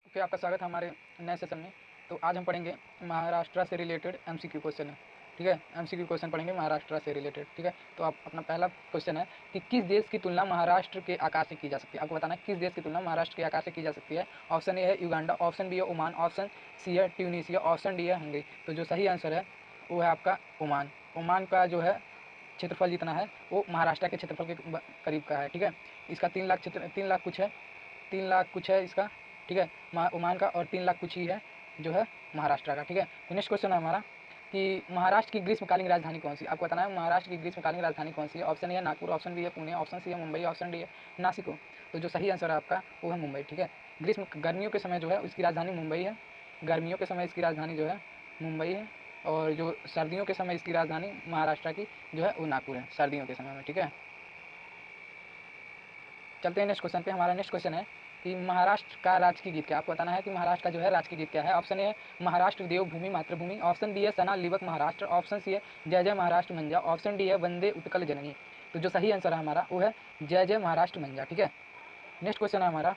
Okay, आपका स्वागत है हमारे नए सेशन में। तो आज हम पढ़ेंगे महाराष्ट्र से रिलेटेड एमसीक्यू क्वेश्चन है। ठीक है, एमसीक्यू क्वेश्चन पढ़ेंगे महाराष्ट्र से रिलेटेड। ठीक है, तो आप अपना पहला क्वेश्चन है कि किस देश की तुलना महाराष्ट्र के आकार से की जा सकती है। आपको बताना है किस देश की तुलना महाराष्ट्र के आकार से की जा सकती है। ऑप्शन ए है युगांडा, ऑप्शन बी है ओमान, ऑप्शन सी है ट्यूनीशिया, ऑप्शन डी है हंगरी। तो जो सही आंसर है वो है आपका ओमान। ओमान का जो है क्षेत्रफल जितना है वो महाराष्ट्र के क्षेत्रफल के करीब का है। ठीक है, इसका 3 लाख 3 लाख कुछ है, 3 लाख कुछ है इसका। ठीक है, ओमान का, और 3 लाख कुछ ही है जो है महाराष्ट्र का। ठीक है, तो नेक्स्ट क्वेश्चन है हमारा कि महाराष्ट्र की ग्रीष्मकालीन राजधानी कौन सी। आपको बताना है महाराष्ट्र की ग्रीष्मकालीन राजधानी कौन सी है। ऑप्शन ए है नागपुर, ऑप्शन बी है पुणे, ऑप्शन सी है मुंबई, ऑप्शन डी है नासिक। तो जो सही आंसर है आपका वो है मुंबई। ठीक है, गर्मियों के समय जो है उसकी राजधानी मुंबई है। गर्मियों के समय इसकी राजधानी जो है मुंबई है, और जो सर्दियों के समय इसकी राजधानी महाराष्ट्र की जो है वो नागपुर है, सर्दियों के समय में। ठीक है, चलते हैं नेक्स्ट क्वेश्चन पे। हमारा नेक्स्ट क्वेश्चन है कि महाराष्ट्र का राजकीय गीत क्या है। आपको बताना है कि महाराष्ट्र का जो है राजकीय गीत क्या है। ऑप्शन ए है महाराष्ट्र देवभूमि मातृभूमि, ऑप्शन बी है सना लिबक महाराष्ट्र, ऑप्शन सी है जय जय महाराष्ट्र मंजा, ऑप्शन डी है वंदे उत्कल जननी। तो जो सही आंसर है हमारा वो है जय जय महाराष्ट्र मंजा। ठीक है, नेक्स्ट क्वेश्चन है हमारा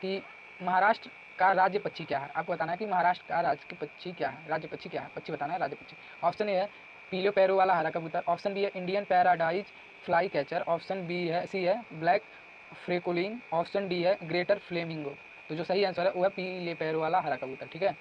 कि महाराष्ट्र का राज्य पक्षी क्या है। आपको बताना है कि महाराष्ट्र का राज्य पक्षी क्या है, राज्य पक्षी क्या है, पक्षी बताना है राज्य पक्षी। ऑप्शन ए है पीले पैरों वाला हरा कबूतर, ऑप्शन बी है Indian paradise flycatcher, option B है सी है ब्लैक फ्रेकोलिन, ऑप्शन डी है ग्रेटर फ्लेमिंगो। तो जो सही आंसर है वो है पीले पैरों वाला हरा कबूतर। ठीक है,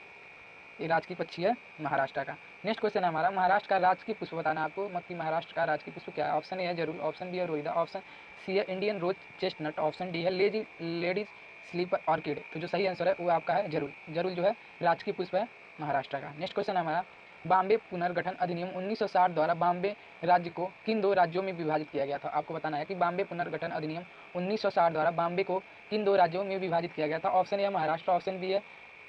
ये राजकीय पक्षी है महाराष्ट्र का। नेक्स्ट क्वेश्चन है हमारा महाराष्ट्र का राजकीय पुष्प बताना है आपको कि महाराष्ट्र का राजकीय पुष्प क्या है। ऑप्शन ए है जरूर, ऑप्शन बी है रोहिदा, ऑप्शन सी है Indian rose chestnut, option D है लेडीज स्लीपर ऑर्किड। तो जो सही आंसर है वो आपका है जरूर। जरूर जो है राजकीय पुष्प है महाराष्ट्र का। नेक्स्ट क्वेश्चन है हमारा बॉम्बे पुनर्गठन अधिनियम 1960 द्वारा बॉम्बे राज्य को किन 2 राज्यों में विभाजित किया गया था। आपको बताना है कि बॉम्बे पुनर्गठन अधिनियम 1960 द्वारा बॉम्बे को किन 2 राज्यों में विभाजित किया गया था। ऑप्शन ए है महाराष्ट्र, ऑप्शन बी है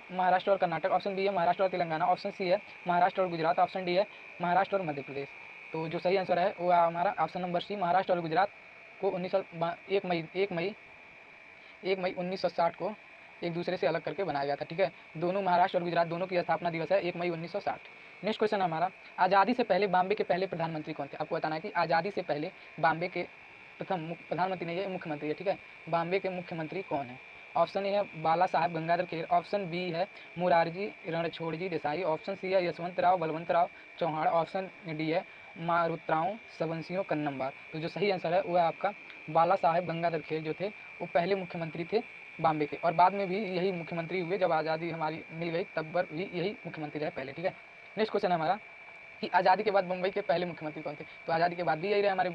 महाराष्ट्र और कर्नाटक, ऑप्शन बी है महाराष्ट्र और तेलंगाना, ऑप्शन सी है महाराष्ट्र और गुजरात, ऑप्शन डी है महाराष्ट्र और मध्य प्रदेश। तो जो सही आंसर है वो हमारा ऑप्शन नंबर सी महाराष्ट्र और गुजरात को 1 मई 1960 को एक दूसरे से अलग करके बनाया गया था। ठीक है, दोनों महाराष्ट्र और गुजरात दोनों की स्थापना दिवस है 1 मई 1960। नेक्स्ट क्वेश्चन है हमारा आज़ादी से पहले बॉम्बे के पहले प्रधानमंत्री कौन थे। आपको बताना है कि आज़ादी से पहले बॉम्बे के प्रथम प्रधानमंत्री नहीं है, मुख्यमंत्री है। ठीक है, बॉम्बे के मुख्यमंत्री कौन है। ऑप्शन ए है बाला साहेब गंगाधर खेर, ऑप्शन बी है मुरारजी रणछोड़जी देसाई, ऑप्शन सी है यशवंतराव बलवंतराव चौहान, ऑप्शन डी है मारुतराव सबंसियों कन्नम्बार। तो जो सही आंसर है वो है आपका बाला साहेब गंगाधर खेर जो थे वो पहले मुख्यमंत्री थे बॉम्बे के, और बाद में भी यही मुख्यमंत्री हुए। जब आज़ादी हमारी मिल गई तब पर भी यही मुख्यमंत्री रहे पहले। ठीक है, नेक्स्ट क्वेश्चन है हमारा कि आज़ादी के बाद मुंबई के पहले मुख्यमंत्री कौन थे। तो आज़ादी के बाद भी यही रहे हमारे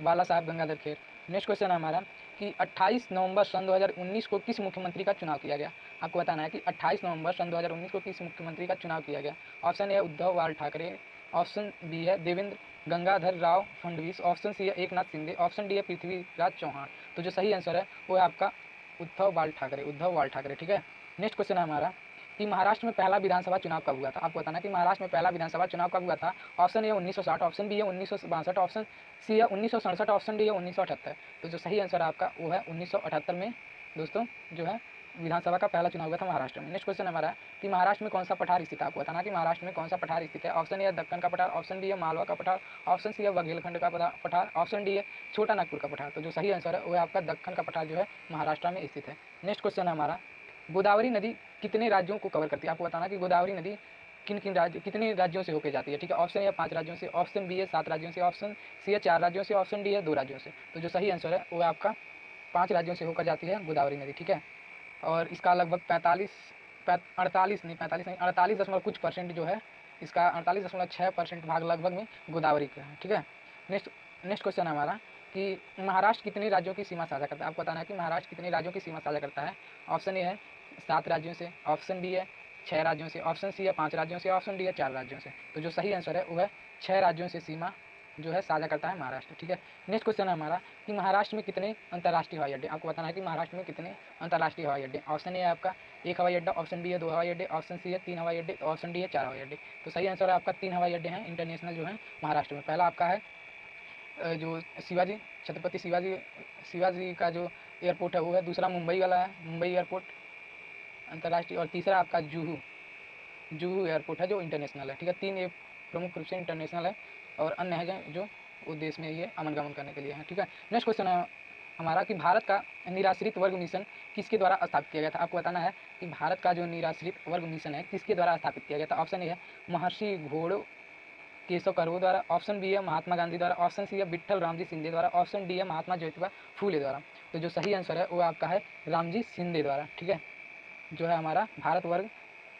बाला साहब गंगाधर खेर। नेक्स्ट क्वेश्चन है हमारा कि 28 नवंबर सन 2019 को किस मुख्यमंत्री का चुनाव किया गया। आपको बताना है कि 28 नवंबर सन 2019 को किस मुख्यमंत्री का चुनाव किया गया। ऑप्शन ए उद्धव बाल ठाकरे, ऑप्शन बी है देवेंद्र गंगाधर राव फडणवीस, ऑप्शन सी है एकनाथ शिंदे, ऑप्शन डी है पृथ्वीराज चौहान। तो जो सही आंसर है वो है आपका उद्धव बाल ठाकरे। ठीक है, नेक्स्ट क्वेश्चन है हमारा कि महाराष्ट्र में पहला विधानसभा चुनाव कब हुआ था। आपको बताना है कि महाराष्ट्र में पहला विधानसभा चुनाव कब हुआ था। ऑप्शन ए 1960, ऑप्शन बी है 1962, ऑप्शन सी है 1967, ऑप्शन डी है 1978। तो जो सही आंसर है आपका वो है 1978 में दोस्तों जो है विधानसभा का पहला चुनाव हुआ था महाराष्ट्र में। नेक्स्ट क्वेश्चन हमारा कि महाराष्ट्र में कौन सा पठार स्थित है। आपको बताना कि महाराष्ट्र में कौन सा पठार स्थित है। ऑप्शन ए है दक्कन का पठार, ऑप्शन बी है मालवा का पठार, ऑप्शन सी है बघेलखंड का पठार, ऑप्शन डी है छोटा नागपुर का पठार। तो जो सही आंसर है वो है आपका दक्कन का पठार जो है महाराष्ट्र में स्थित है। नेक्स्ट क्वेश्चन है हमारा गोदावरी नदी कितने राज्यों को कवर करती है। आपको बताना कि गोदावरी नदी कितने राज्यों से होकर जाती है। ठीक है, ऑप्शन ए 5 राज्यों से, ऑप्शन बी है 7 राज्यों से, ऑप्शन सी है 4 राज्यों से, ऑप्शन डी है 2 राज्यों से। तो जो सही आंसर है वो है आपका 5 राज्यों से होकर जाती है गोदावरी नदी। ठीक है, और इसका लगभग 48.6% जो है इसका 48.6% भाग लगभग में गोदावरी का है। ठीक है, नेक्स्ट क्वेश्चन है हमारा कि महाराष्ट्र कितने राज्यों की सीमा साझा करता है। आपको बताना है कि महाराष्ट्र कितने राज्यों की सीमा साझा करता है। ऑप्शन ए है 7 राज्यों से, ऑप्शन बी है 6 राज्यों से, ऑप्शन सी है 5 राज्यों से, ऑप्शन डी है 4 राज्यों से। तो जो सही आंसर है वो है 6 राज्यों से सीमा जो है साझा करता है महाराष्ट्र। ठीक है, नेक्स्ट क्वेश्चन है हमारा कि महाराष्ट्र में कितने अंतर्राष्ट्रीय हवाई अड्डे। आपको बताना है कि महाराष्ट्र में कितने अंतर्राष्ट्रीय हवाई अड्डे। ऑप्शन ए है आपका 1 हवाई अड्डा, ऑप्शन बी है 2 हवाई अड्डे, ऑप्शन सी है 3 हवाई अड्डे, ऑप्शन डी है 4 हवाई अड्डे। तो सही आंसर है आपका 3 हवाई अड्डे हैं इंटरनेशनल जो है महाराष्ट्र में। पहला आपका है जो छत्रपति शिवाजी का जो एयरपोर्ट है वो है, दूसरा मुंबई वाला है मुंबई एयरपोर्ट अंतर्राष्ट्रीय, और तीसरा आपका जुहू एयरपोर्ट है जो इंटरनेशनल है। ठीक है, 3 ये प्रमुख रूप से इंटरनेशनल है और अन्य है जो वो देश में ये आमन गमन करने के लिए है। ठीक है, नेक्स्ट क्वेश्चन है हमारा कि भारत का निराश्रित वर्ग मिशन किसके द्वारा स्थापित किया गया था? आपको बताना है कि भारत का जो निराश्रित वर्ग मिशन है किसके द्वारा स्थापित किया गया था? ऑप्शन ए है महर्षि घोड़ केशव कर्वे द्वारा, ऑप्शन बी है महात्मा गांधी द्वारा, ऑप्शन सी है विट्ठल रामजी शिंदे द्वारा, ऑप्शन डी है महात्मा ज्योतिबा फूले द्वारा। तो जो सही आंसर है वो आपका है रामजी शिंदे द्वारा। ठीक है, जो है हमारा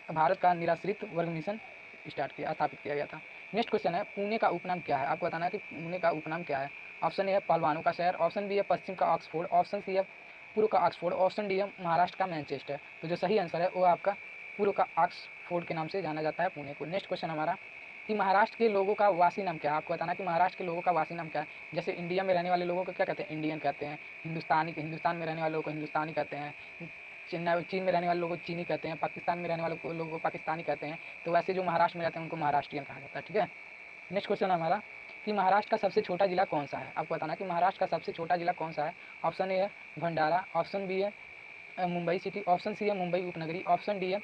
भारत का निराश्रित वर्ग मिशन स्थापित किया गया था। नेक्स्ट क्वेश्चन है पुणे का उपनाम क्या है? आपको बताना है कि पुणे का उपनाम क्या है। ऑप्शन ए है पहलवानों का शहर, ऑप्शन बी है पश्चिम का ऑक्सफोर्ड, ऑप्शन सी है पूर्व का ऑक्सफोर्ड, ऑप्शन डी है महाराष्ट्र का मैनचेस्टर। तो जो सही आंसर है वो आपका पूर्व का ऑक्सफोर्ड के नाम से जाना जाता है पुणे को। नेक्स्ट क्वेश्चन हमारा कि महाराष्ट्र के लोगों का वासी नाम क्या है? आपको बताना है कि महाराष्ट्र के लोगों का वासी नाम क्या है। जैसे इंडिया में रहने वाले लोगों को क्या कहते हैं? इंडियन कहते हैं। हिंदुस्तान में रहने वाले लोगों को हिंदुस्तानी कहते हैं। चीन में रहने वाले लोगों को चीनी कहते हैं। पाकिस्तान में रहने वाले लोगों को पाकिस्तानी कहते हैं। तो वैसे जो महाराष्ट्र में रहते हैं उनको महाराष्ट्रियन कहा जाता है। ठीक है, नेक्स्ट क्वेश्चन हमारा कि महाराष्ट्र का सबसे छोटा जिला कौन सा है? आपको बताना है कि महाराष्ट्र का सबसे छोटा जिला कौन सा है। ऑप्शन ए है भंडारा, ऑप्शन बी है मुंबई सिटी, ऑप्शन सी है मुंबई उपनगरी, ऑप्शन डी है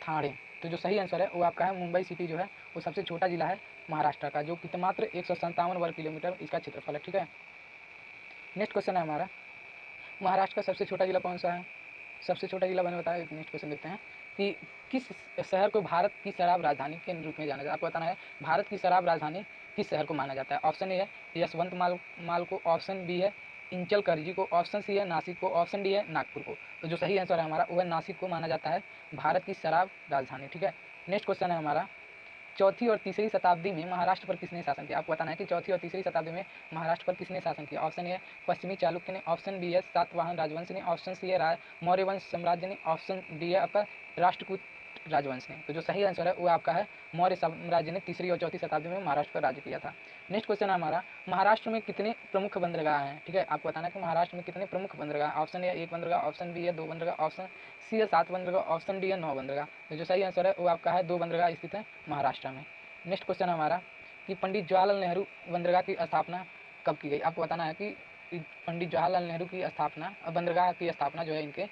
ठाणे। तो जो सही आंसर है वो आपका है मुंबई सिटी जो है वो सबसे छोटा जिला है महाराष्ट्र का, जो कि मात्र 157 वर्ग किलोमीटर इसका क्षेत्रफल है। ठीक है, नेक्स्ट क्वेश्चन है हमारा महाराष्ट्र का सबसे छोटा जिला कौन सा है? सबसे छोटा जिला मैंने बताया। नेक्स्ट क्वेश्चन देखते हैं कि किस शहर को भारत की शराब राजधानी के रूप में जाना जाता है? आपको बताना है भारत की शराब राजधानी किस शहर को माना जाता है। ऑप्शन ए है यशवंत माल को, ऑप्शन बी है इंचल करजी को, ऑप्शन सी है नासिक को, ऑप्शन डी है नागपुर को। तो जो सही आंसर है हमारा वो है नासिक को माना जाता है भारत की शराब राजधानी। ठीक है, नेक्स्ट क्वेश्चन है हमारा चौथी और तीसरी शताब्दी में महाराष्ट्र पर किसने शासन किया? आपको बताना है कि चौथी और तीसरी शताब्दी में महाराष्ट्र पर किसने शासन किया। ऑप्शन ए है पश्चिमी चालुक्य ने, ऑप्शन बी है सातवाहन राजवंश ने, ऑप्शन सी है मौर्य वंश साम्राज्य ने, ऑप्शन डी है आपका राष्ट्रकूट राजवंश ने। तो जो सही आंसर है वो आपका है मौर्य साम्राज्य ने तीसरी और चौथी शताब्दी में महाराष्ट्र पर राज्य किया था। नेक्स्ट क्वेश्चन है हमारा महाराष्ट्र में कितने प्रमुख बंदरगाह हैं? ठीक है, आपको बताना है कि महाराष्ट्र में कितने प्रमुख बंदरगाह। ऑप्शन ए है 1 बंदरगाह, ऑप्शन बी है 2 बंदरगाह, ऑप्शन सी है 7 बंदरगाह, ऑप्शन डी है 9 बंदरगाह। तो जो सही आंसर है वो आपका है 2 बंदरगाह स्थित है महाराष्ट्र में। नेक्स्ट क्वेश्चन है हमारा कि पंडित जवाहरलाल नेहरू बंदरगाह की स्थापना कब की गई? आपको बताना है कि पंडित जवाहरलाल नेहरू की स्थापना बंदरगाह की स्थापना जो है इनके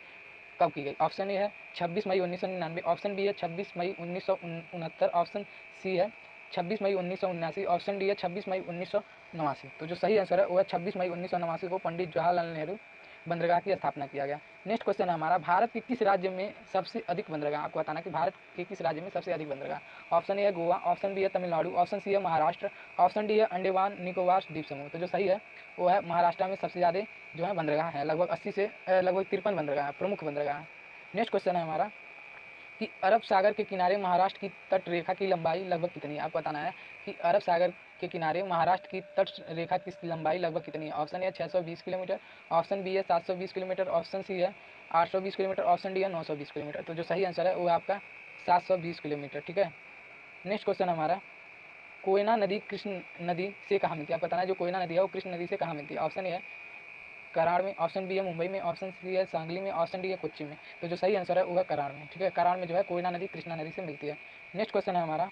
कब की गई। ऑप्शन ए है 26 मई 1999, ऑप्शन बी है 26 मई 1969, ऑप्शन सी है 26 मई 1979, ऑप्शन डी है 26 मई 1989। तो जो सही आंसर है वो है 26 मई 1989 को पंडित जवाहरलाल नेहरू बंदरगाह की स्थापना किया गया। नेक्स्ट क्वेश्चन है हमारा भारत के किस राज्य में सबसे अधिक बंदरगाह? आपको बताना कि भारत के किस राज्य में सबसे अधिक बंदरगाह। ऑप्शन ए है गोवा, ऑप्शन बी है तमिलनाडु, ऑप्शन सी है महाराष्ट्र, ऑप्शन डी है अंडमान निकोबार द्वीप समूह। तो जो सही है वो है महाराष्ट्र में सबसे ज़्यादा जो है बंदरगाह है, लगभग 80 से लगभग 53 बंदरगाह है, प्रमुख बंदरगाह है। नेक्स्ट क्वेश्चन है हमारा कि अरब सागर के किनारे महाराष्ट्र की तट रेखा की लंबाई लगभग कितनी है? आपको बताना है कि अरब सागर के किनारे महाराष्ट्र की तट रेखा की लंबाई लगभग कितनी है। ऑप्शन ए है 620 किलोमीटर, ऑप्शन बी है 720 किलोमीटर, ऑप्शन सी है 820 किलोमीटर, ऑप्शन डी है 920 किलोमीटर। तो जो सही आंसर है वो है आपका 720 किलोमीटर। ठीक है, नेक्स्ट क्वेश्चन हमारा कोयना नदी कृष्ण नदी से कहाँ मिलती है? आपको बताना है जो कोयना नदी है वो कृष्ण नदी से कहाँ मिलती है। ऑप्शन ए है कराड़ में, ऑप्शन बी है मुंबई में, ऑप्शन सी है सांगली में, ऑप्शन डी है कोच्चि में। तो जो सही आंसर है वो है कराड़ में। ठीक है, कराड़ में जो है कोयना नदी कृष्णा नदी से मिलती है। नेक्स्ट क्वेश्चन है हमारा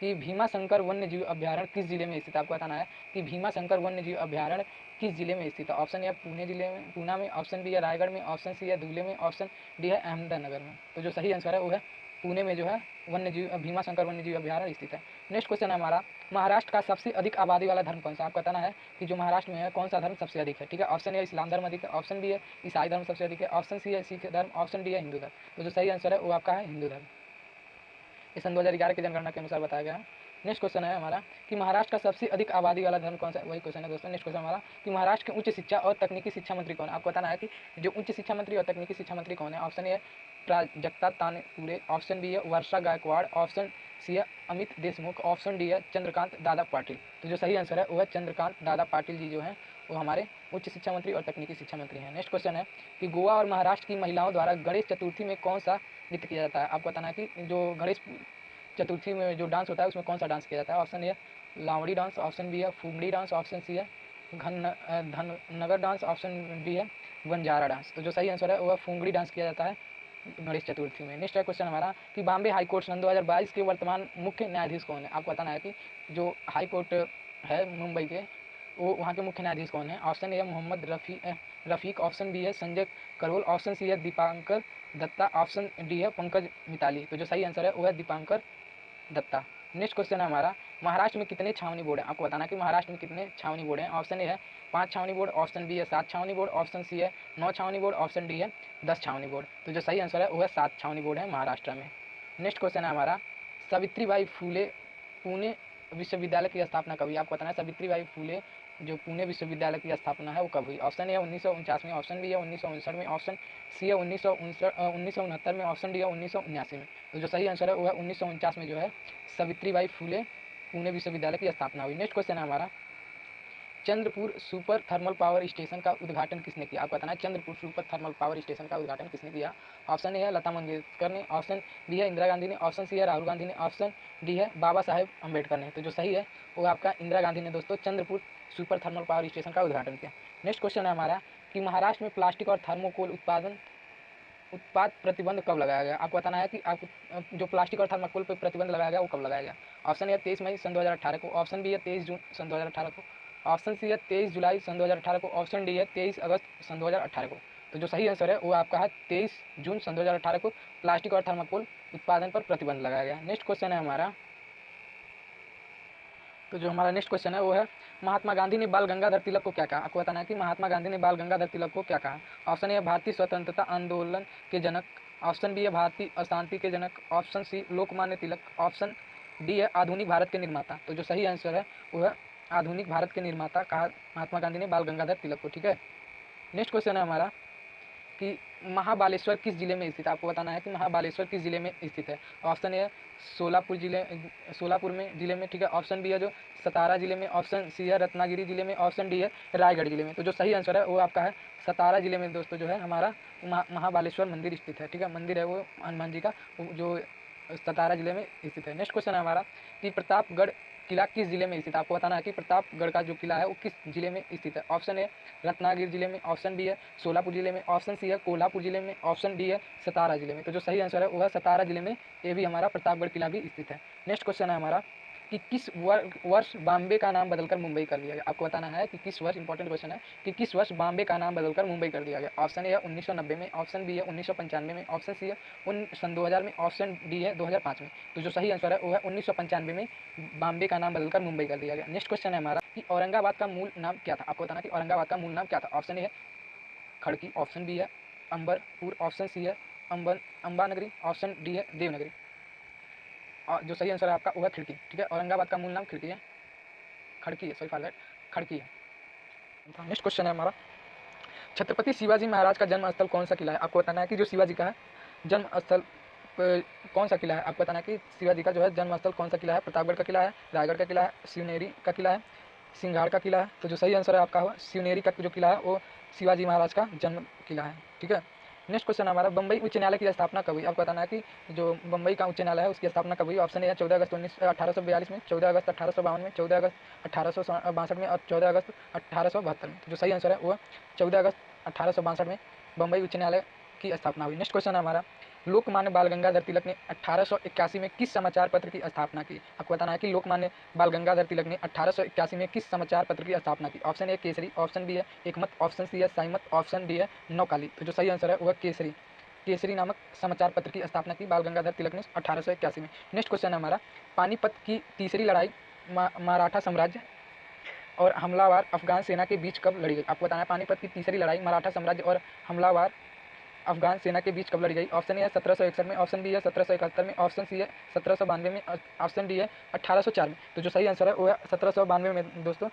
कि भीमा शंकर वन्य जीव अभ्यारण्य किस जिले में स्थित है? आपको बताना है कि भीमा शंकर वन्य जीव अभ्यारण्य किस जिले में स्थित है। ऑप्शन ए पुणे जिले में, पूना में, ऑप्शन बी है रायगढ़ में, ऑप्शन सी है धुले में, ऑप्शन डी है अहमदनगर में। तो जो सही आंसर है वो है पुणे में जो है वन्य जीव भीमा शंकर वन्य जीव अभ्यारण्य स्थित है। नेक्स्ट क्वेश्चन है हमारा महाराष्ट्र का सबसे अधिक आबादी वाला धर्म कौन सा? आपको बताना है कि जो महाराष्ट्र में है कौन सा धर्म सबसे अधिक है। ठीक है, ऑप्शन ए इस्लाम धर्म अधिक है, ऑप्शन बी है ईसाई धर्म सबसे अधिक है, ऑप्शन सी है सिख धर्म, ऑप्शन डी है हिंदू धर्म। तो जो सही आंसर है वो आपका है हिंदू धर्म। ये सन 2011 की जनगणना के अनुसार बताया गया है। नेक्स्ट क्वेश्चन है हमारा कि महाराष्ट्र का सबसे अधिक आबादी वाला धर्म कौन सा है? वही क्वेश्चन है दोस्तों। नेक्स्ट क्वेश्चन हमारा कि महाराष्ट्र के उच्च शिक्षा और तकनीकी शिक्षा मंत्री कौन है? आपको बताना है कि जो उच्च शिक्षा मंत्री और तकनीकी शिक्षा मंत्री कौन है। ऑप्शन ए है प्राजक्ता तानपुरे, ऑप्शन बी है वर्षा गायकवाड़, ऑप्शन सी है अमित देशमुख, ऑप्शन डी है चंद्रकांत दादा पाटिल। तो जो सही आंसर है वो है चंद्रकांत दादा पाटिल जी जो हैं वो हमारे उच्च शिक्षा मंत्री और तकनीकी शिक्षा मंत्री हैं। नेक्स्ट क्वेश्चन है कि गोवा और महाराष्ट्र की महिलाओं द्वारा गणेश चतुर्थी में कौन सा नृत्य किया जाता है? आपको बताना है कि जो गणेश चतुर्थी में जो डांस होता है उसमें कौन सा डांस किया जाता है। ऑप्शन ए है लावड़ी डांस, ऑप्शन बी है फुगड़ी डांस, ऑप्शन सी है धनगर डांस, ऑप्शन बी है बंजारा डांस। तो जो सही आंसर है वो है फुगड़ी डांस किया जाता है गणेश चतुर्थी में। नेक्स्ट क्वेश्चन हमारा कि बॉम्बे हाई कोर्ट सन 2022 के वर्तमान मुख्य न्यायाधीश कौन है? आपको बताना है कि जो हाई कोर्ट है मुंबई के वो वहाँ के मुख्य न्यायाधीश कौन है। ऑप्शन ए है मोहम्मद रफ़ीक, ऑप्शन बी है संजय करोल, ऑप्शन सी है दीपांकर दत्ता, ऑप्शन डी है पंकज मिताली। तो जो सही आंसर है वो है दीपांकर दत्ता। नेक्स्ट क्वेश्चन है हमारा महाराष्ट्र में कितने छावनी बोर्ड हैं? आपको बताना है कि महाराष्ट्र में कितने छावनी बोर्ड हैं। ऑप्शन ए है 5 छावनी बोर्ड, ऑप्शन बी है 7 छावनी बोर्ड, ऑप्शन सी है 9 छावनी बोर्ड, ऑप्शन डी है 10 छावनी बोर्ड। तो जो सही आंसर है वो है 7 छावनी बोर्ड है महाराष्ट्र में। नेक्स्ट क्वेश्चन है हमारा, सावित्रीबाई फूले पुणे विश्वविद्यालय की स्थापना कब हुई? आपको बताना है सावित्रीबाई फूले जो पुणे विश्वविद्यालय की स्थापना है वो कब हुई? ऑप्शन ए है 1949 में, ऑप्शन बी है 1959 में, ऑप्शन सी है 1969 में, ऑप्शन डी है 1979 में। तो जो सही आंसर है वो है 1949 में जो है सावित्रीबाई फूले पुणे विश्वविद्यालय की स्थापना हुई। नेक्स्ट क्वेश्चन है हमारा, Chandrapur super thermal power station का उद्घाटन किसने किया? आपको बताना है Chandrapur super thermal power station का उद्घाटन किसने किया? ऑप्शन ए है लता मंगेशकर ने, ऑप्शन बी है इंदिरा गांधी ने, ऑप्शन सी है राहुल गांधी ने, ऑप्शन डी है बाबा साहेब अम्बेडकर ने। तो जो सही है वो आपका इंदिरा गांधी ने दोस्तों Chandrapur super thermal power station का उद्घाटन किया। नेक्स्ट क्वेश्चन है हमारा कि महाराष्ट्र में प्लास्टिक और थर्मोकोल उत्पाद प्रतिबंध कब लगाया गया? आपको बताना है कि आपको जो प्लास्टिक और थर्माकोल पर प्रतिबंध लगाया गया वो कब लगाया गया? ऑप्शन ए है 23 मई सन 2018 को, ऑप्शन बी है 23 जून सन 2018 को, ऑप्शन सी है 23 जुलाई सन 2018 को, ऑप्शन डी है 23 अगस्त सन 2018 को। तो जो सही आंसर है वो आपका है 23 जून सन 2018 को प्लास्टिक और थर्माकोल उत्पादन पर प्रतिबंध लगाया गया। नेक्स्ट क्वेश्चन है हमारा, तो जो हमारा नेक्स्ट क्वेश्चन है वो है महात्मा गांधी ने बाल गंगाधर तिलक को क्या कहा? आपको बताना है कि महात्मा गांधी ने बाल गंगाधर तिलक को क्या कहा? ऑप्शन ए है भारतीय स्वतंत्रता आंदोलन के जनक, ऑप्शन बी है भारतीय अशांति के जनक, option C Lokmanya Tilak, option D है आधुनिक भारत के निर्माता। तो जो सही आंसर है वो है आधुनिक भारत के निर्माता कहा महात्मा गांधी ने बाल गंगाधर तिलक को। ठीक है, नेक्स्ट क्वेश्चन है हमारा कि महाबालेश्वर किस जिले में स्थित है? आपको बताना है कि महाबालेश्वर किस जिले में स्थित है। ऑप्शन ए सोलापुर में जिले में, ठीक है, ऑप्शन बी है जो सतारा जिले में, ऑप्शन सी है रत्नागिरी जिले में, ऑप्शन डी है रायगढ़ जिले में। तो जो सही आंसर है वो आपका है सतारा जिले में दोस्तों जो है हमारा महाबालेश्वर मंदिर स्थित है। ठीक है, मंदिर है वो हनुमान जी का जो सतारा जिले में स्थित है। नेक्स्ट क्वेश्चन है हमारा कि प्रतापगढ़ किला किस जिले में स्थित है? आपको बताना है कि प्रतापगढ़ का जो किला है वो किस जिले में स्थित है। ऑप्शन ए रत्नागिरी जिले में, ऑप्शन बी है सोलापुर जिले में, ऑप्शन सी है कोल्हापुर जिले में, ऑप्शन डी है सतारा जिले में। तो जो सही आंसर है वो है सतारा जिले में, ये भी हमारा प्रतापगढ़ किला भी स्थित है। नेक्स्ट क्वेश्चन है हमारा कि किस वर्ष बॉम्बे का नाम बदलकर मुंबई कर दिया गया? आपको बताना है कि किस वर्ष, इंपॉर्टेंट क्वेश्चन है कि किस वर्ष बॉम्बे का नाम बदलकर मुंबई कर दिया गया। ऑप्शन ए है 1990 में, ऑप्शन बी है 1995 में, ऑप्शन सी है सन 2000 में, ऑप्शन डी है 2005 में। तो जो सही आंसर है वो है 1995 में बॉम्बे का नाम बदलकर मुंबई कर दिया गया। नेक्स्ट क्वेश्चन है हमारा कि औरंगाबाद का मूल नाम क्या था? आपको बताना कि औरंगाबाद का मूल नाम क्या था। ऑप्शन ए है खड़की, ऑप्शन बी है अंबरपुर, ऑप्शन सी है अंबानगरी, ऑप्शन डी है देवनगरी। और जो सही आंसर है आपका वो है खिड़की। ठीक है, औरंगाबाद का मूल नाम खिड़की है, खड़की है, सॉरी फॉर दैट, खड़की है। नेक्स्ट क्वेश्चन है हमारा, छत्रपति शिवाजी महाराज का जन्म स्थल कौन सा किला है? आपको बताना है कि जो शिवाजी का है जन्म स्थल कौन सा किला है? आपको बताना है कि शिवाजी का जो है जन्म स्थल कौन सा किला है? प्रतापगढ़ का किला है, रायगढ़ का किला है, शिवनेरी का किला है, सिंघाड़ का किला है। तो जो सही आंसर है आपका शिवनेरी का जो किला है वो शिवाजी महाराज का जन्म किला है। ठीक है, नेक्स्ट क्वेश्चन हमारा, बम्बई उच्च न्यायालय की स्थापना कब हुई? आपको बताना है कि जो बम्बई का उच्च न्यायालय है उसकी स्थापना कब हुई? ऑप्शन ए है 14 अगस्त 1842 में, 14 अगस्त 1852 में, 14 अगस्त 1862 में और 14 अगस्त 1872 में। जो सही आंसर है वो 14 अगस्त 1862 में बम्बई उच्च न्यायालय की स्थापना हुई। नेक्स्ट क्वेश्चन है हमारा, लोकमान्य बाल गंगाधर तिलक ने 1881 में किस समाचार पत्र की स्थापना की? आपको बताना है कि लोकमान्य बाल गंगाधर तिलक ने 1881 में किस समाचार पत्र की स्थापना की? Option A Kesari, option B है एकमत, ऑप्शन सी है साईमत, ऑप्शन डी है नौकाली। तो जो सही आंसर है वह केसरी नामक समाचार पत्र की स्थापना की बाल गंगाधर तिलक ने 1881 में। नेक्स्ट क्वेश्चन है हमारा, पानीपत की तीसरी लड़ाई मराठा साम्राज्य और हमलावर अफगान सेना के बीच कब लड़ी गई? आपको बताना है पानीपत की तीसरी लड़ाई मराठा साम्राज्य और हमलावर अफगान सेना के बीच कब लड़ी गई? ऑप्शन ए है 1761 में, ऑप्शन बी है 1771 में, ऑप्शन सी है 1792 में, ऑप्शन डी है 1804 में। तो जो सही आंसर है वो है 1792 में दोस्तों,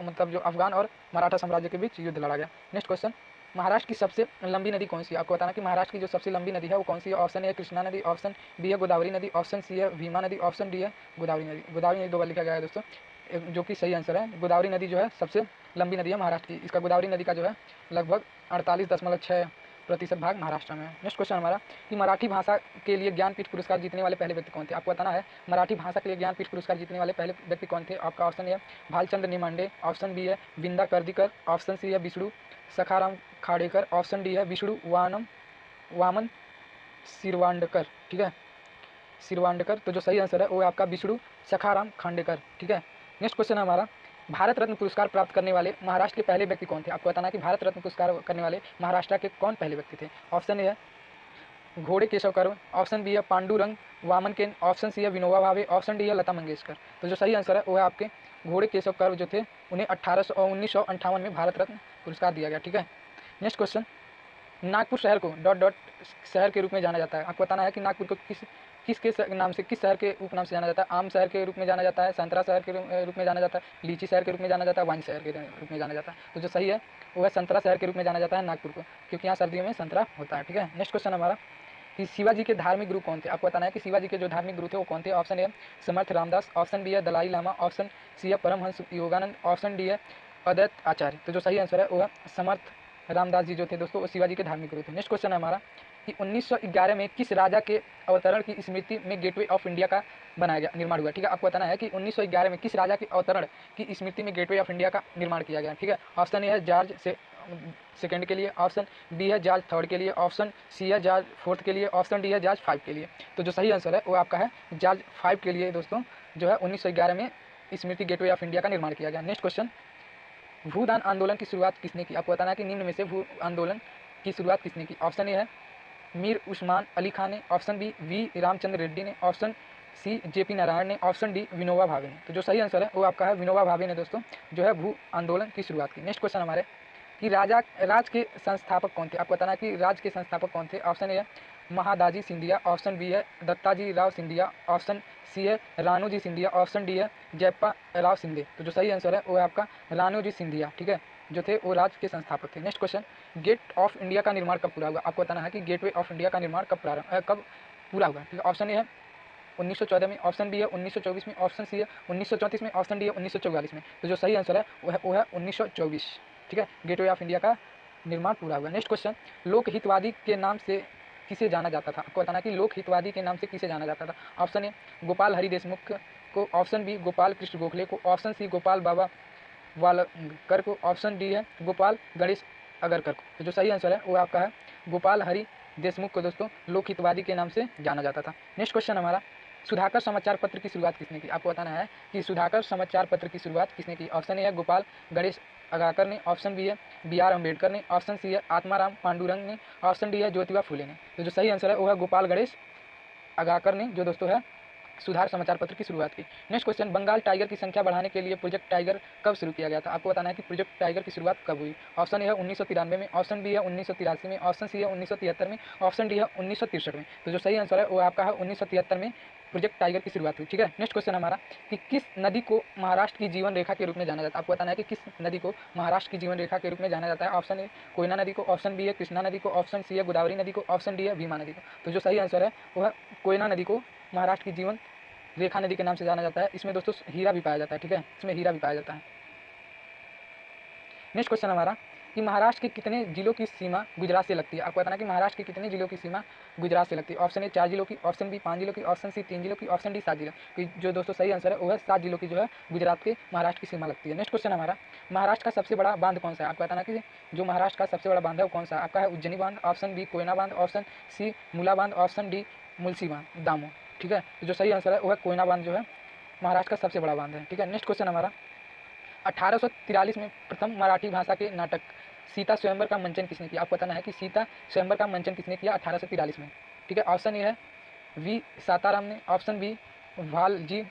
मतलब जो अफगान और मराठा साम्राज्य के बीच युद्ध लड़ा गया। नेक्स्ट क्वेश्चन, महाराष्ट्र की सबसे लंबी नदी कौन सी है? आपको बताना कि महाराष्ट्र की जो सबसे लंबी नदी है वो कौन सी है? ऑप्शन ए है कृष्णा नदी, ऑप्शन बी है गोदावरी नदी, ऑप्शन सी है भीमा नदी, ऑप्शन डी है गोदावरी नदी। गोदावरी नदी दो बार लिखा गया है दोस्तों, जो कि सही आंसर है। गोदावरी नदी जो है सबसे लंबी नदी है महाराष्ट्र की। इसका गोदावरी नदी का जो है लगभग 48.6% भाग महाराष्ट्र में है। नेक्स्ट क्वेश्चन हमारा कि मराठी भाषा के लिए ज्ञानपीठ पुरस्कार जीतने वाले पहले व्यक्ति कौन थे? आपको बताना है मराठी भाषा के लिए ज्ञानपीठ पुरस्कार जीतने वाले पहले व्यक्ति कौन थे? आपका ऑप्शन ए है भालचंद्र निमांडे, ऑप्शन बी है बिंदा कर्दिकर, ऑप्शन सी है विष्णु सखाराम खाड़ेकर, ऑप्शन डी है विष्णु वामन सिरवांडकर। ठीक है, सिरवांडकर। तो जो सही आंसर है वो है आपका विष्णु सखाराम खांडेकर। ठीक है, नेक्स्ट क्वेश्चन है हमारा, भारत रत्न पुरस्कार प्राप्त करने वाले महाराष्ट्र के पहले व्यक्ति कौन थे? आपको बताना है कि भारत रत्न पुरस्कार करने वाले महाराष्ट्र के कौन पहले व्यक्ति थे? ऑप्शन ए है घोड़े केशव कर्व, ऑप्शन बी है पांडुरंग वामन केन, ऑप्शन सी है विनोबा भावे, ऑप्शन डी है लता मंगेशकर। तो जो सही आंसर है वो है आपके घोड़े केशव कर्व जो थे उन्हें 1958 में भारत रत्न पुरस्कार दिया गया। ठीक है, नेक्स्ट क्वेश्चन, नागपुर शहर को डॉट डॉट शहर के रूप में जाना जाता है। आपको बताना है कि नागपुर को किसके नाम से, किस शहर के उपनाम से जाना जाता है। आम शहर के रूप में जाना जाता है, संतरा शहर के रूप में जाना जाता है, लीची शहर के रूप में जाना जाता है, वाइन शहर के रूप में जाना जाता है। तो जो सही है वो है संतरा शहर के रूप में जाना जाता है नागपुर को, क्योंकि यहाँ सर्दियों में संतरा होता है। ठीक है, नेक्स्ट क्वेश्चन हमारा कि शिवाजी के धार्मिक गुरु कौन थे। आपको बताना है कि शिवाजी के जो धार्मिक गुरु थे वो कौन थे। Option A Samarth Ramdas, option B है दलाई लामा, ऑप्शन सी है परमहंस योगानंद, ऑप्शन डी है अद्वैत आचार्य। तो जो सही आंसर है वो है समर्थ रामदास जी जो थे दोस्तों वो शिवाजी के धार्मिक गुरु थे। नेक्स्ट क्वेश्चन है हमारा कि 1911 में किस राजा के अवतरण की स्मृति में गेटवे ऑफ इंडिया का बनाया गया, निर्माण हुआ। ठीक है, आपको बताना है कि 1911 में किस राजा के अवतरण की स्मृति में गेटवे ऑफ इंडिया का निर्माण किया गया। ठीक है, ऑप्शन ए है जॉर्ज सेकंड के लिए, ऑप्शन बी है जॉर्ज थर्ड के लिए, ऑप्शन सी है जॉर्ज फोर्थ के लिए, ऑप्शन डी है जॉर्ज 5 के लिए। तो जो सही आंसर है वो आपका है जॉर्ज 5 के लिए दोस्तों, जो है 1911 में स्मृति गेटवे ऑफ इंडिया का निर्माण किया गया। नेक्स्ट क्वेश्चन, भूदान आंदोलन की शुरुआत किसने की। आपको बताना है कि निम्न में से भू आंदोलन की शुरुआत किसने की। ऑप्शन ए है मीर उस्मान अली खान ने, option B V Ramachandra Reddy ने, ऑप्शन सी जेपी नारायण ने, ऑप्शन डी विनोबा भावे ने। तो जो सही आंसर है वो आपका है विनोबा भावे ने दोस्तों, जो है भू आंदोलन की शुरुआत की। नेक्स्ट क्वेश्चन हमारे कि राज के संस्थापक कौन थे। आपको बताना है कि राज के संस्थापक कौन थे। ऑप्शन ए है महादाजी सिंधिया, ऑप्शन बी है दत्ताजी राव सिंधिया, ऑप्शन सी है रानूजी सिंधिया, ऑप्शन डी है जयप्पा राव सिंधे। तो जो सही आंसर है वो है आपका रानूजी सिंधिया। ठीक है, जो थे वो राज्य के संस्थापक थे। Next question, gate of India का निर्माण कब पूरा हुआ। आपको बताना है कि गेटवे ऑफ इंडिया का निर्माण कब पूरा हुआ। ठीक है, ऑप्शन ए है 1914 में, ऑप्शन बी है 1924 में, ऑप्शन सी है 1934 में, ऑप्शन डी है 1944 में। तो जो सही आंसर है वो है 1924। ठीक है, गेटवे ऑफ इंडिया का निर्माण पूरा हुआ। नेक्स्ट क्वेश्चन, लोक हितवादी के नाम से किसे जाना जाता था। आपको बताना कि लोक हितवादी के नाम से किसे जाना जाता था। ऑप्शन ए गोपाल हरि देशमुख को, ऑप्शन बी गोपाल कृष्ण गोखले को, ऑप्शन सी गोपाल बाबा वालकर को, ऑप्शन डी है गोपाल गणेश अगरकर को। तो जो सही आंसर है वो आपका है गोपाल हरि देशमुख को दोस्तों लोक हितवादी के नाम से जाना जाता था। नेक्स्ट क्वेश्चन हमारा, सुधाकर समाचार पत्र की शुरुआत किसने की। आपको बताना है कि सुधाकर समाचार पत्र की शुरुआत किसने की। ऑप्शन ए है गोपाल गणेश अगाकर ने, ऑप्शन बी है BR अम्बेडकर ने, ऑप्शन सी है आत्माराम पांडुरंग ने, ऑप्शन डी है ज्योतिबा फुले ने। तो जो सही आंसर है वो है गोपाल गणेश अगाकर ने, जो दोस्तों है सुधार समाचार पत्र की शुरुआत की। नेक्स्ट क्वेश्चन, बंगाल टाइगर की संख्या बढ़ाने के लिए प्रोजेक्ट टाइगर कब शुरू किया गया था। आपको बताना है कि प्रोजेक्ट टाइगर की शुरुआत कब हुई। ऑप्शन ए है 1993 में, ऑप्शन बी है 1983 में, ऑप्शन सी है 1973 में, ऑप्शन डी है 1963 में। तो जो सही आंसर है वो आपका है 1973 में प्रोजेक्ट टाइगर की शुरुआत हुई। ठीक है, नेक्स्ट क्वेश्चन हमारा कि किस नदी को महाराष्ट्र की जीवन रेखा के रूप में जाना जाता है। आपको बताना है कि किस नदी को महाराष्ट्र की जीवन रेखा के रूप में जाना जाता है। ऑप्शन ए कोयना नदी को, ऑप्शन बी है कृष्णा नदी को, ऑप्शन सी है गोदावरी नदी को, ऑप्शन डी है भीमा नदी को। तो जो सही आंसर है वो है कोयना नदी को महाराष्ट्र की जीवन रेखा नदी के नाम से जाना जाता है। इसमें दोस्तों हीरा भी पाया जाता है। ठीक है, इसमें हीरा भी पाया जाता है। नेक्स्ट क्वेश्चन हमारा कि महाराष्ट्र के कितने जिलों की सीमा गुजरात से लगती है। आपको बताना कि महाराष्ट्र के कितने जिलों की सीमा गुजरात से लगती है। ऑप्शन ए 4 जिलों की, ऑप्शन बी 5 जिलों की, ऑप्शन सी 3 जिलों की, ऑप्शन डी 7 जिलों की। जो दोस्तों सही आंसर है वो है 7 जिलों की जो है गुजरात के महाराष्ट्र की सीमा लगती है। नेक्स्ट क्वेश्चन हमारा, महाराष्ट्र का सबसे बड़ा बांध कौन सा है। आपको बताना कि जो महाराष्ट्र का सबसे बड़ा बांध है वो कौन सा है। आपका है उज्जैनी बांध, ऑप्शन बी कोयना बांध, ऑप्शन सी मूला बांध, ऑप्शन डी मुलसी बांध दामो। ठीक है, जो सही आंसर है वो है कोयना बांध जो है महाराष्ट्र का सबसे बड़ा बांध है। ठीक है, नेक्स्ट क्वेश्चन हमारा, 1843 में प्रथम मराठी भाषा के नाटक सीता स्वयंवर का मंचन किसने किया। आपको बताना है कि सीता स्वयंवर का मंचन किसने किया 1843 में। ठीक है, ऑप्शन ए है वी साताराम ने, option B Bhalji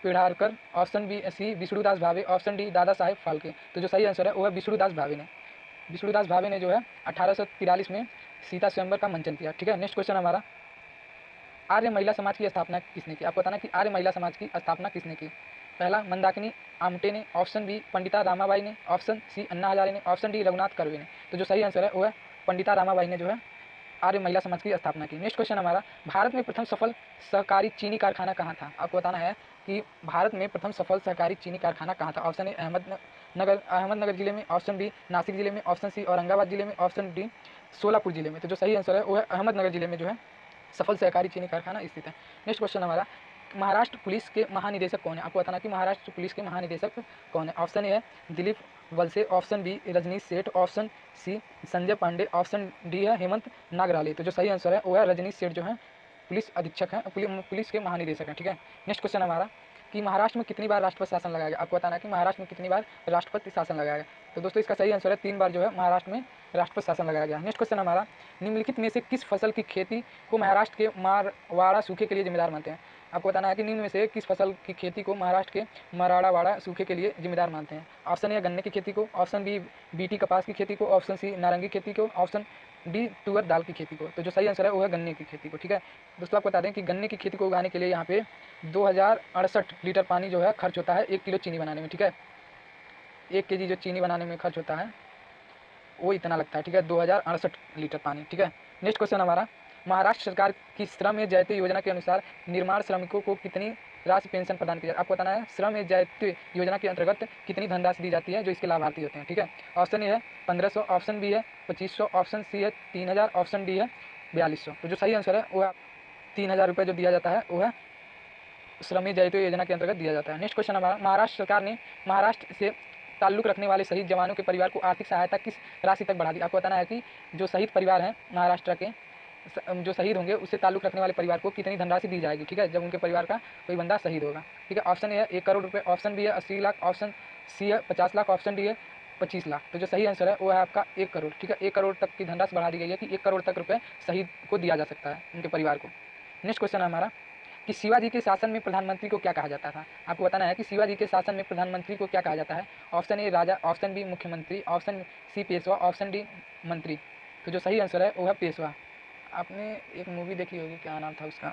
Pendharkar, option B C Vishnudas Bhave, option D Dada Saheb Phalke. तो जो सही आंसर है वो है विष्णुदास भावे ने। विष्णुदास भावे ने जो है 1843 में सीता स्वयंवर का मंचन किया। ठीक है, नेक्स्ट क्वेश्चन हमारा, आर्य महिला समाज की स्थापना किसने की। आपको बताना कि आर्य महिला समाज की स्थापना किसने की। पहला मंदाकिनी आमटे ने, ऑप्शन बी पंडिता रामाबाई ने, ऑप्शन सी अन्ना हजारे ने, ऑप्शन डी रघुनाथ कर्वे ने। तो जो सही आंसर है वो है पंडिता रामाबाई ने जो है आर्य महिला समाज की स्थापना की। नेक्स्ट क्वेश्चन हमारा, भारत में प्रथम सफल सहकारी चीनी कारखाना कहाँ था। आपको बताना है कि भारत में प्रथम सफल सहकारी चीनी कारखाना कहाँ था। ऑप्शन ए अहमदनगर जिले में, ऑप्शन बी नासिक जिले में, ऑप्शन सी औरंगाबाद जिले में, ऑप्शन डी सोलापुर जिले में। तो जो सही आंसर है वो है अहमदनगर जिले में जो है सफल सहकारी चीनी कारखाना स्थित है। नेक्स्ट क्वेश्चन हमारा, महाराष्ट्र पुलिस के महानिदेशक कौन है। आपको बताना कि महाराष्ट्र पुलिस के महानिदेशक कौन है। ऑप्शन ए है Dilip Walse, option B Rajnish Seth, option C Sanjay Pande, option D है हेमंत नागराले। तो जो सही आंसर है वो है रजनीश सेठ जो है पुलिस अधीक्षक हैं, पुलिस के महानिदेशक हैं। ठीक है, नेक्स्ट क्वेश्चन हमारा, कि महाराष्ट्र में कितनी बार राष्ट्रपति शासन लगाया गया, आपको बताना है कि महाराष्ट्र में कितनी बार राष्ट्रपति शासन लगाया गया। तो दोस्तों इसका सही आंसर है 3 बार जो है महाराष्ट्र में राष्ट्रपति शासन लगाया गया। नेक्स्ट क्वेश्चन हमारा, निम्नलिखित में से किस फसल की खेती को महाराष्ट्र के मारवाड़ा सूखे के लिए जिम्मेदार मानते हैं। आपको बताना है कि निम्न में से किस फसल की खेती को महाराष्ट्र के मराड़ावाड़ा सूखे के लिए जिम्मेदार मानते हैं। ऑप्शन ए गन्ने की खेती को, ऑप्शन बी बीटी कपास की खेती को, ऑप्शन सी नारंगी खेती को, ऑप्शन डी तुअर दाल की खेती को। तो जो सही आंसर है वो है गन्ने की खेती को। ठीक है दोस्तों, आपको बता दें कि गन्ने की खेती को उगाने के लिए यहाँ पे 2068 लीटर पानी जो है खर्च होता है 1 किलो चीनी बनाने में। ठीक है, 1 केजी जो चीनी बनाने में खर्च होता है वो इतना लगता है। ठीक है, 2068 लीटर पानी। ठीक है, नेक्स्ट क्वेश्चन हमारा, महाराष्ट्र सरकार की श्रम जयते योजना के अनुसार निर्माण श्रमिकों को कितनी राशि पेंशन प्रदान की जाती है। आपको बताना है श्रम जयते योजना के अंतर्गत कितनी धनराशि दी जाती है जो इसके लाभार्थी होते हैं। ठीक है, ऑप्शन ए है 1500, ऑप्शन बी है 2500, ऑप्शन सी है 3000, ऑप्शन डी है 4200। तो जो सही आंसर है वो है 3000 रुपये जो दिया जाता है वो है श्रम जयते योजना के अंतर्गत दिया जाता है। नेक्स्ट क्वेश्चन हमारा, महाराष्ट्र सरकार ने महाराष्ट्र से ताल्लुक़ रखने वाले शहीद जवानों के परिवार को आर्थिक सहायता किस राशि तक बढ़ा दी। आपको बताना है कि जो शहीद परिवार हैं महाराष्ट्र के जो शहीद होंगे उससे ताल्लुक़ रखने वाले परिवार को कितनी धनराशि दी जाएगी। ठीक है, जब उनके परिवार का कोई बंदा शहीद होगा। ठीक है, ऑप्शन ए है 1 करोड़ रुपये, ऑप्शन बी है 80 लाख, ऑप्शन सी है 50 लाख, ऑप्शन डी है 25 लाख। तो जो सही आंसर है वो है आपका 1 करोड़। ठीक है, 1 करोड़ तक की धनराशि बढ़ा दी गई है कि 1 करोड़ तक रुपये शहीद को दिया जा सकता है उनके परिवार को। नेक्स्ट क्वेश्चन है हमारा कि शिवाजी के शासन में प्रधानमंत्री को क्या कहा जाता था। आपको बताना है कि शिवाजी के शासन में प्रधानमंत्री को क्या कहा जाता है। ऑप्शन ए राजा, ऑप्शन बी मुख्यमंत्री, ऑप्शन सी पेशवा, ऑप्शन डी मंत्री। तो जो सही आंसर है वो है पेशवा। आपने एक मूवी देखी होगी, क्या नाम था उसका,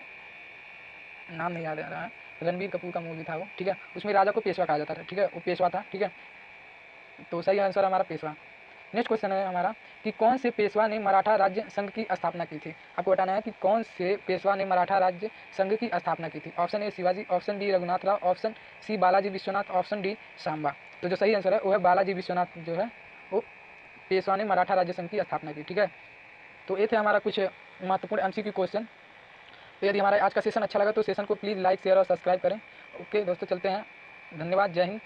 नाम नहीं याद आ रहा है, रणबीर कपूर का मूवी था वो। ठीक है, उसमें राजा को पेशवा कहा जाता था। ठीक है, वो पेशवा था। ठीक है, तो सही आंसर हमारा पेशवा। नेक्स्ट क्वेश्चन है हमारा कि कौन से पेशवा ने मराठा राज्य संघ की स्थापना की थी। आपको बताना है कि कौन से पेशवा ने मराठा राज्य संघ की स्थापना की थी। Option A Shivaji, option B Raghunath Rao, option C Balaji Vishwanath, option D Samba. तो जो सही आंसर है वो है बालाजी विश्वनाथ जो है वो पेशवा ने मराठा राज्य संघ की स्थापना की। ठीक है, तो ये थे हमारा कुछ महत्वपूर्ण एमसीक्यू क्वेश्चन। तो यदि हमारा आज का सेशन अच्छा लगा तो सेशन को प्लीज़ लाइक शेयर और सब्सक्राइब करें। ओके दोस्तों, चलते हैं। धन्यवाद, जय हिंद।